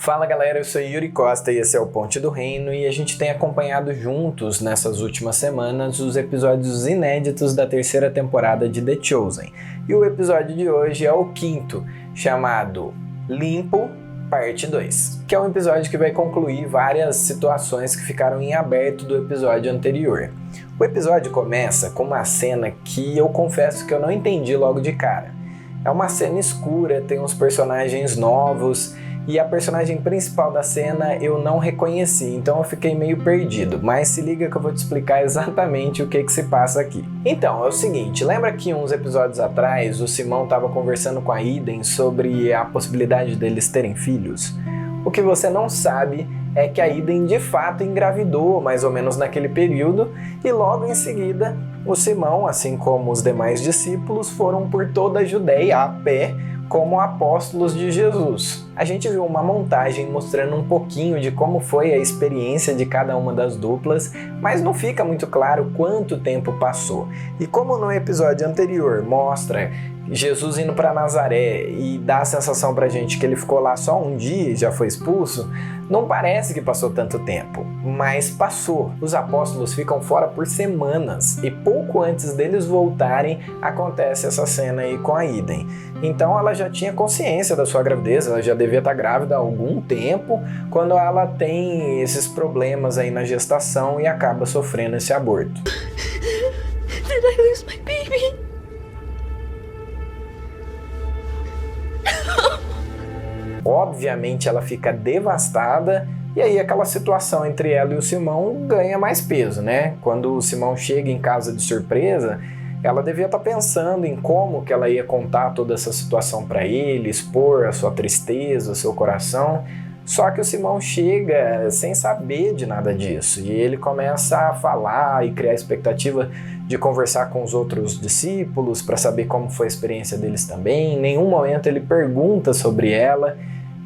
Fala galera, eu sou Yuri Costa e esse é o Ponte do Reino e a gente tem acompanhado juntos nessas últimas semanas os episódios inéditos da terceira temporada de The Chosen. E o episódio de hoje é o quinto, chamado Limpo, parte 2, que é um episódio que vai concluir várias situações que ficaram em aberto do episódio anterior. O episódio começa com uma cena que eu confesso que eu não entendi logo de cara. É uma cena escura, tem uns personagens novos e a personagem principal da cena eu não reconheci, então eu fiquei meio perdido, mas se liga que eu vou te explicar exatamente o que se passa aqui. Então, é o seguinte, lembra que uns episódios atrás o Simão estava conversando com a Eden sobre a possibilidade deles terem filhos? O que você não sabe é que a Eden de fato engravidou mais ou menos naquele período e logo em seguida o Simão, assim como os demais discípulos, foram por toda a Judéia a pé como apóstolos de Jesus. A gente viu uma montagem mostrando um pouquinho de como foi a experiência de cada uma das duplas, mas não fica muito claro quanto tempo passou. E como no episódio anterior mostra Jesus indo para Nazaré e dá a sensação pra gente que ele ficou lá só um dia e já foi expulso, não parece que passou tanto tempo, mas passou. Os apóstolos ficam fora por semanas e pouco antes deles voltarem acontece essa cena aí com a Eden. Então ela já tinha consciência da sua gravidez, ela já devia estar grávida há algum tempo quando ela tem esses problemas aí na gestação e acaba sofrendo esse aborto. Did I lose my baby? Obviamente ela fica devastada e aí aquela situação entre ela e o Simão ganha mais peso, né? Quando o Simão chega em casa de surpresa, ela devia estar pensando em como que ela ia contar toda essa situação para ele, expor a sua tristeza, o seu coração. Só que o Simão chega sem saber de nada disso e ele começa a falar e criar expectativa de conversar com os outros discípulos para saber como foi a experiência deles também. Em nenhum momento ele pergunta sobre ela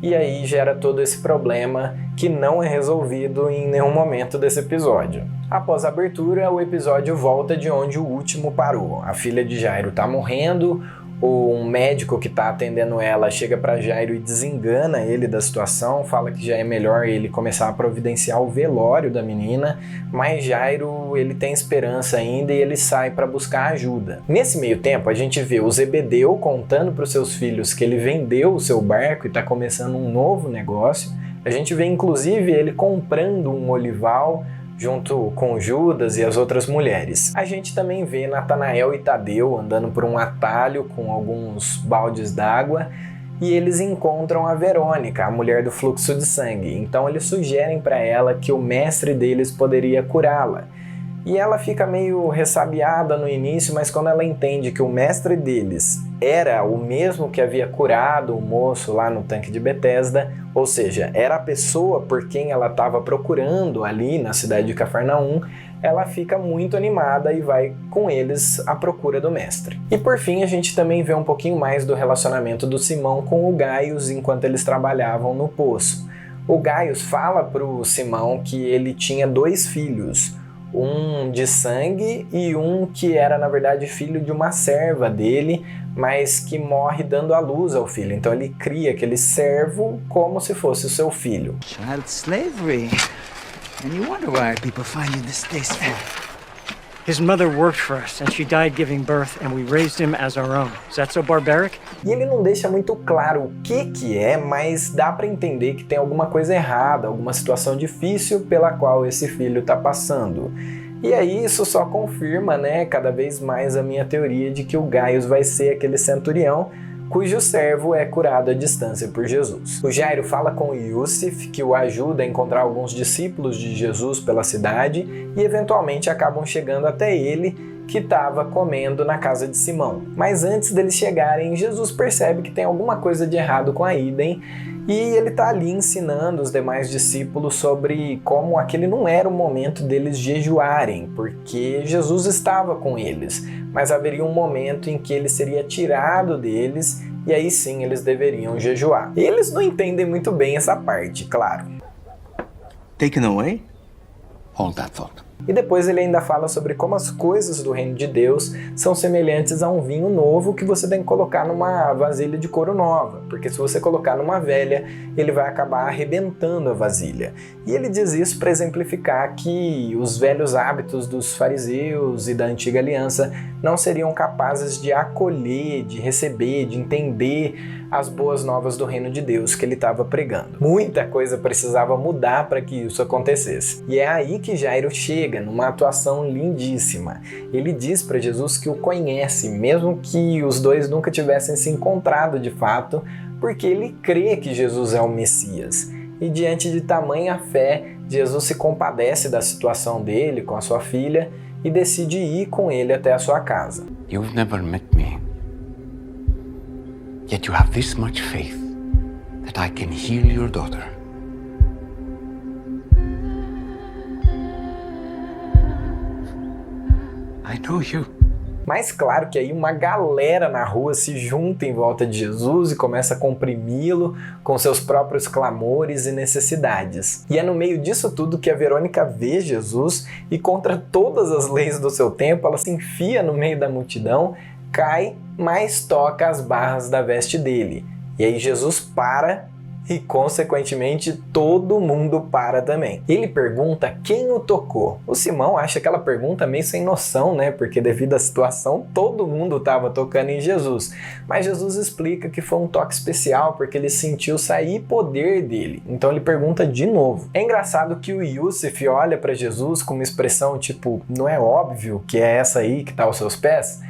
e aí gera todo esse problema que não é resolvido em nenhum momento desse episódio. Após a abertura, o episódio volta de onde o último parou. A filha de Jairo está morrendo, um médico que está atendendo ela chega para Jairo e desengana ele da situação, fala que já é melhor ele começar a providenciar o velório da menina, mas Jairo ele tem esperança ainda e ele sai para buscar ajuda. Nesse meio tempo a gente vê o Zebedeu contando para os seus filhos que ele vendeu o seu barco e está começando um novo negócio. A gente vê inclusive ele comprando um olival junto com Judas e as outras mulheres. A gente também vê Natanael e Tadeu andando por um atalho com alguns baldes d'água e eles encontram a Verônica, a mulher do fluxo de sangue. Então eles sugerem para ela que o mestre deles poderia curá-la. E ela fica meio ressabiada no início, mas quando ela entende que o mestre deles era o mesmo que havia curado o moço lá no tanque de Betesda, ou seja, era a pessoa por quem ela estava procurando ali na cidade de Cafarnaum, ela fica muito animada e vai com eles à procura do mestre. E por fim a gente também vê um pouquinho mais do relacionamento do Simão com o Gaius enquanto eles trabalhavam no poço. O Gaius fala para o Simão que ele tinha 2 filhos, um de sangue e um que era na verdade filho de uma serva dele, mas que morre dando à luz ao filho. Então ele cria aquele servo como se fosse o seu filho. Child slavery. And you wonder why people find you distasteful. His mother worked for us and she died giving birth and we raised him as our own. Is that so barbaric? E ele não deixa muito claro o que é, mas dá para entender que tem alguma coisa errada, alguma situação difícil pela qual esse filho está passando. E aí isso só confirma, né, cada vez mais a minha teoria de que o Gaius vai ser aquele centurião cujo servo é curado à distância por Jesus. O Jairo fala com Yusuf, que o ajuda a encontrar alguns discípulos de Jesus pela cidade e eventualmente acabam chegando até ele, que estava comendo na casa de Simão. Mas antes deles chegarem, Jesus percebe que tem alguma coisa de errado com a Eden e ele está ali ensinando os demais discípulos sobre como aquele não era o momento deles jejuarem, porque Jesus estava com eles, mas haveria um momento em que ele seria tirado deles e aí sim eles deveriam jejuar. Eles não entendem muito bem essa parte, claro. Taken away? Hold that thought. E depois ele ainda fala sobre como as coisas do reino de Deus são semelhantes a um vinho novo que você tem que colocar numa vasilha de couro nova, porque se você colocar numa velha, ele vai acabar arrebentando a vasilha. E ele diz isso para exemplificar que os velhos hábitos dos fariseus e da antiga aliança não seriam capazes de acolher, de receber, de entender as boas novas do reino de Deus que ele estava pregando. Muita coisa precisava mudar para que isso acontecesse. E é aí que Jairo chega, numa atuação lindíssima. Ele diz para Jesus que o conhece, mesmo que os dois nunca tivessem se encontrado de fato, porque ele crê que Jesus é o Messias. E diante de tamanha fé, Jesus se compadece da situação dele com a sua filha e decide ir com ele até a sua casa. You've never met me. Yet you have this much faith that I can heal your daughter. I know you. Mas claro que aí uma galera na rua se junta em volta de Jesus e começa a comprimi-lo com seus próprios clamores e necessidades. E é no meio disso tudo que a Verônica vê Jesus e, contra todas as leis do seu tempo, ela se enfia no meio da multidão, cai, mas toca as barras da veste dele. E aí Jesus para e, consequentemente, todo mundo para também. Ele pergunta quem o tocou. O Simão acha aquela pergunta meio sem noção, né? Porque devido à situação, todo mundo estava tocando em Jesus. Mas Jesus explica que foi um toque especial porque ele sentiu sair poder dele. Então ele pergunta de novo. É engraçado que o Yusuf olha para Jesus com uma expressão tipo, não é óbvio que é essa aí que está aos seus pés?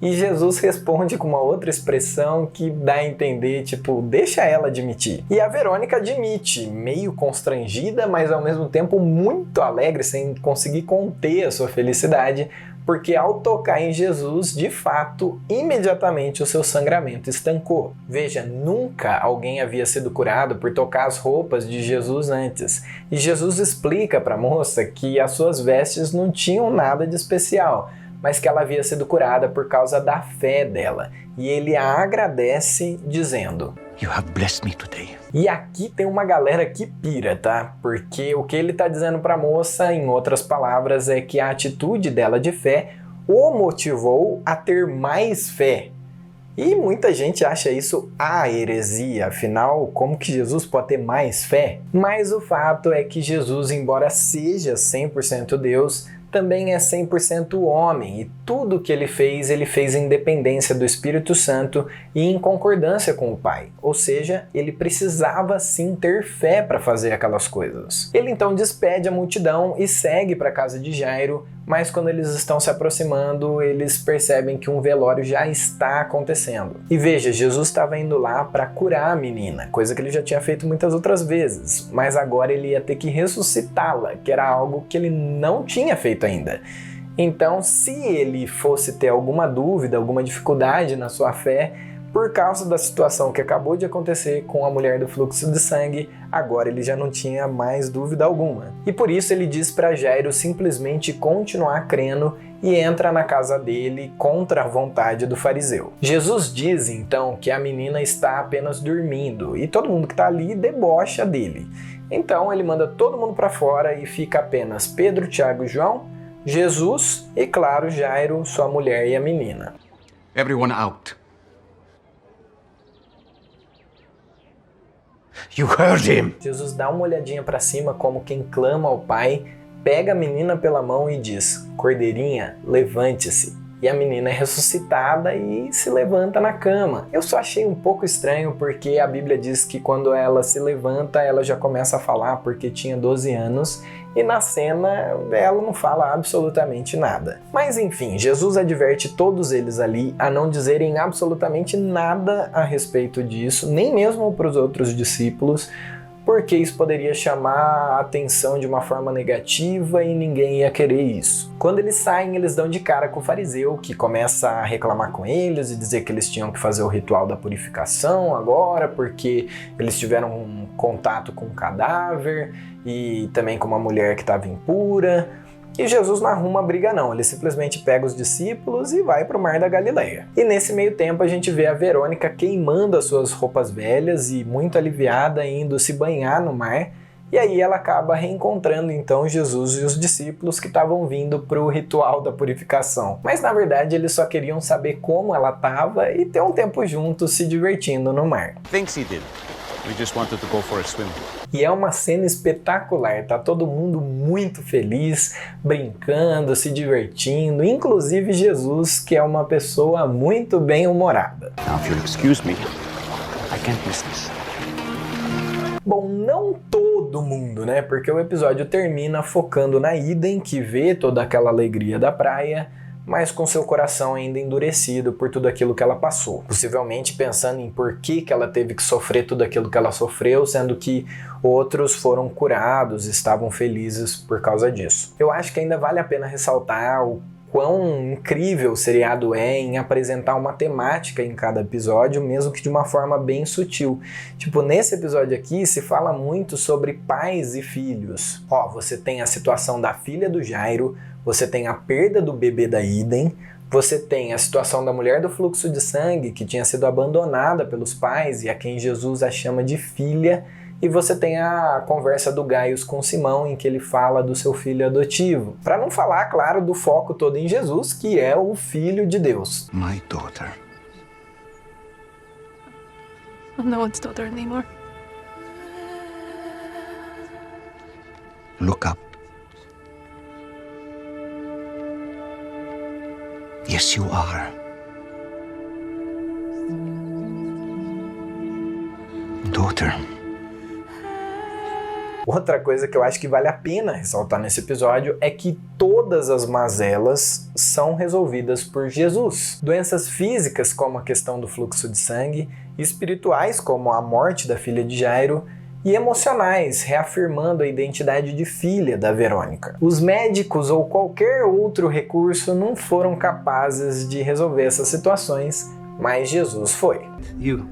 E Jesus responde com uma outra expressão que dá a entender, tipo, deixa ela admitir. E a Verônica admite, meio constrangida, mas ao mesmo tempo muito alegre, sem conseguir conter a sua felicidade, porque ao tocar em Jesus, de fato, imediatamente o seu sangramento estancou. Veja, nunca alguém havia sido curado por tocar as roupas de Jesus antes. E Jesus explica para a moça que as suas vestes não tinham nada de especial, mas que ela havia sido curada por causa da fé dela. E ele a agradece dizendo: You have blessed me today. E aqui tem uma galera que pira, tá? Porque o que ele está dizendo para a moça, em outras palavras, é que a atitude dela de fé o motivou a ter mais fé. E muita gente acha isso a heresia, afinal, como que Jesus pode ter mais fé? Mas o fato é que Jesus, embora seja 100% Deus, também é 100% homem, e tudo que ele fez em dependência do Espírito Santo e em concordância com o Pai. Ou seja, ele precisava sim ter fé para fazer aquelas coisas. Ele então despede a multidão e segue para a casa de Jairo, mas quando eles estão se aproximando, eles percebem que um velório já está acontecendo. E veja, Jesus estava indo lá para curar a menina, coisa que ele já tinha feito muitas outras vezes, mas agora ele ia ter que ressuscitá-la, que era algo que ele não tinha feito ainda. Então, se ele fosse ter alguma dúvida, alguma dificuldade na sua fé, por causa da situação que acabou de acontecer com a mulher do fluxo de sangue, agora ele já não tinha mais dúvida alguma. E por isso ele diz para Jairo simplesmente continuar crendo e entra na casa dele contra a vontade do fariseu. Jesus diz então que a menina está apenas dormindo e todo mundo que está ali debocha dele. Então ele manda todo mundo para fora e fica apenas Pedro, Tiago e João, Jesus e, claro, Jairo, sua mulher e a menina. Everyone out. You heard him. Jesus dá uma olhadinha para cima como quem clama ao Pai, pega a menina pela mão e diz: Cordeirinha, levante-se. E a menina é ressuscitada e se levanta na cama. Eu só achei um pouco estranho porque a Bíblia diz que quando ela se levanta, ela já começa a falar porque tinha 12 anos e na cena ela não fala absolutamente nada. Mas enfim, Jesus adverte todos eles ali a não dizerem absolutamente nada a respeito disso, nem mesmo para os outros discípulos, porque isso poderia chamar a atenção de uma forma negativa e ninguém ia querer isso. Quando eles saem, eles dão de cara com o fariseu, que começa a reclamar com eles e dizer que eles tinham que fazer o ritual da purificação agora, porque eles tiveram um contato com um cadáver e também com uma mulher que estava impura. E Jesus não arruma briga não, ele simplesmente pega os discípulos e vai para o Mar da Galileia. E nesse meio tempo a gente vê a Verônica queimando as suas roupas velhas e muito aliviada indo se banhar no mar. E aí ela acaba reencontrando então Jesus e os discípulos que estavam vindo para o ritual da purificação. Mas na verdade eles só queriam saber como ela estava e ter um tempo juntos se divertindo no mar. Thinks he did. We just wanted to go for a swim. E é uma cena espetacular, tá todo mundo muito feliz, brincando, se divertindo, inclusive Jesus, que é uma pessoa muito bem-humorada. Now, if you'll excuse me, I can't miss this. Bom, não todo mundo, né? Porque o episódio termina focando na Eden, que vê toda aquela alegria da praia, mas com seu coração ainda endurecido por tudo aquilo que ela passou. Possivelmente pensando em por que ela teve que sofrer tudo aquilo que ela sofreu, sendo que outros foram curados, estavam felizes por causa disso. Eu acho que ainda vale a pena ressaltar o quão incrível o seriado é em apresentar uma temática em cada episódio, mesmo que de uma forma bem sutil. Tipo, nesse episódio aqui se fala muito sobre pais e filhos. Ó, você tem a situação da filha do Jairo, você tem a perda do bebê da Eden, você tem a situação da mulher do fluxo de sangue que tinha sido abandonada pelos pais e a quem Jesus a chama de filha, e você tem a conversa do Gaius com Simão, em que ele fala do seu filho adotivo. Para não falar, claro, do foco todo em Jesus, que é o Filho de Deus. My daughter. I'm no one's daughter anymore. Look up. Yes, you are. Daughter. Outra coisa que eu acho que vale a pena ressaltar nesse episódio é que todas as mazelas são resolvidas por Jesus. Doenças físicas, como a questão do fluxo de sangue, espirituais, como a morte da filha de Jairo, e emocionais, reafirmando a identidade de filha da Verônica. Os médicos ou qualquer outro recurso não foram capazes de resolver essas situações, mas Jesus foi. You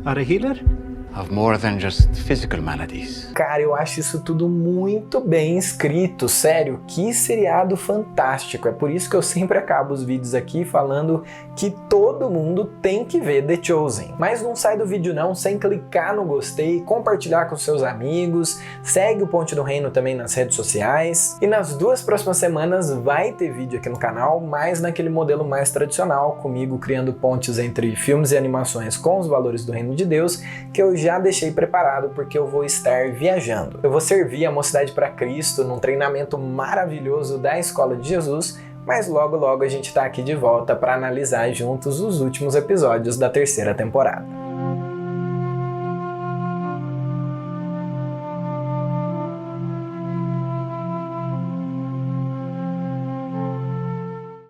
are a healer? Of more than just physical maladies. Cara, eu acho isso tudo muito bem escrito, sério, que seriado fantástico. É por isso que eu sempre acabo os vídeos aqui falando que todo mundo tem que ver The Chosen. Mas não sai do vídeo não sem clicar no gostei, compartilhar com seus amigos, segue o Ponte do Reino também nas redes sociais. E nas 2 próximas semanas vai ter vídeo aqui no canal, mas naquele modelo mais tradicional, comigo criando pontes entre filmes e animações com os valores do Reino de Deus, que eu já deixei preparado porque eu vou estar viajando. Eu vou servir a Mocidade para Cristo num treinamento maravilhoso da Escola de Jesus, mas logo logo a gente tá aqui de volta para analisar juntos os últimos episódios da 3ª temporada.